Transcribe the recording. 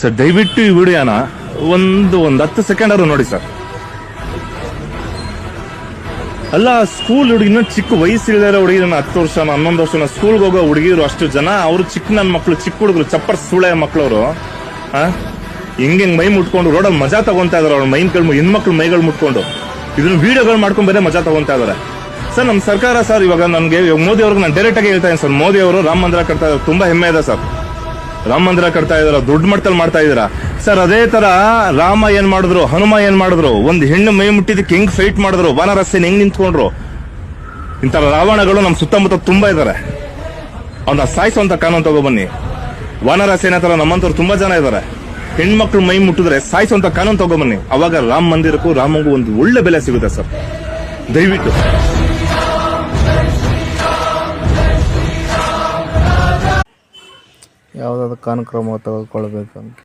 Sir ದಯವಿಟ್ಟು ಈ ವಿಡಿಯೋನ ಒಂದು 10 ಸೆಕೆಂಡ್ ಆದ್ರೂ ನೋಡಿ ಸರ್. ಅಲ್ಲ, ಸ್ಕೂಲ್ ಹುಡುಗಿ ಇನ್ನೂ ಚಿಕ್ಕ ವಯಸ್ಸಿಲ್ಲದ ಹುಡುಗಿನ 10 ವರ್ಷ 11 ವರ್ಷ ಸ್ಕೂಲ್ಗೆ ಹೋಗೋ ಹುಡುಗಿರು ಅಷ್ಟು ಜನ, ಅವ್ರು ಚಿಕ್ಕ ನನ್ನ ಮಕ್ಕಳು, ಚಿಕ್ಕ ಹುಡುಗರು, ಚಪ್ಪರ್ ಸುಳೆ ಮಕ್ಕಳವರು ಹಿಂಗೆ ಮೈ ಮುಟ್ಕೊಂಡು ರೋಡಲ್ಲಿ ಮಜಾ ತಗೊಂತಾ ಇದಾರೆ. ಅವ್ರ ಹೆಣ್ಮಕ್ಳು ಮೈಗಳು ಮುಟ್ಕೊಂಡು ಇದನ್ನ ವಿಡಿಯೋಗಳು ಮಾಡ್ಕೊಂಡು ಬೇರೆ ಮಜಾ ತಗೊಂತಾ ಇದಾರೆ. ಸರ್ ನಮ್ಮ ಸರ್ಕಾರ ಸರ್ ಇವಾಗ ಮೋದಿ ಅವ್ರಿಗೆ ನಾನು ಡೈರೆಕ್ಟ್ ಆಗಿ ಹೇಳ್ತಾ ಇದ್ದೀನಿ ಸರ್. ಮೋದಿ ಅವರು ರಾಮ ಮಂದಿರ ಕಟ್ತಾ ಇದ್ದಾರೆ, ತುಂಬಾ ಹೆಮ್ಮೆ ಇದೆ ಸರ್. ರಾಮ ಮಂದಿರ ಕಟ್ತಾ ಇದಾರ, ದೊಡ್ಡ ಮಟ್ಟದಲ್ಲಿ ಮಾಡ್ತಾ ಇದೀರಾ ಸರ್. ಅದೇ ತರ ರಾಮ ಏನ್ ಮಾಡಿದ್ರು, ಹನುಮ ಏನ್ ಮಾಡಿದ್ರು, ಒಂದು ಹೆಣ್ಣು ಮೈ ಮುಟ್ಟಿದಕ್ಕೆ ಹೆಂಗ್ ಫೈಟ್ ಮಾಡಿದ್ರು, ವಾನರಸೇನೆ ಹೆಂಗ್ ನಿಂತ್ಕೊಂಡ್ರು. ಇಂಥ ರಾವಣಗಳು ನಮ್ ಸುತ್ತಮುತ್ತ ತುಂಬಾ ಇದಾರೆ. ಅವನ್ನ ಸಾಯಿಸುವಂತ ಕಾನೂನು ತಗೊಬನ್ನಿ. ವಾನರಸೇನೆ ತರ ನಮ್ಮಂತವ್ರು ತುಂಬಾ ಜನ ಇದಾರೆ. ಹೆಣ್ಮಕ್ಳು ಮೈ ಮುಟ್ಟಿದ್ರೆ ಸಾಯಿಸುವಂತ ಕಾನೂನು ತಗೊಬನ್ನಿ. ಅವಾಗ ರಾಮ ಮಂದಿರಕ್ಕೂ ರಾಮಂಗೂ ಒಂದು ಒಳ್ಳೆ ಬೆಲೆ ಸಿಗುತ್ತೆ ಸರ್. ದಯವಿಟ್ಟು ಯಾವುದಾದ್ರು ಕಾನೂನು ಕ್ರಮ ತೆಗೆದುಕೊಳ್ಳಬೇಕು ಅಂತ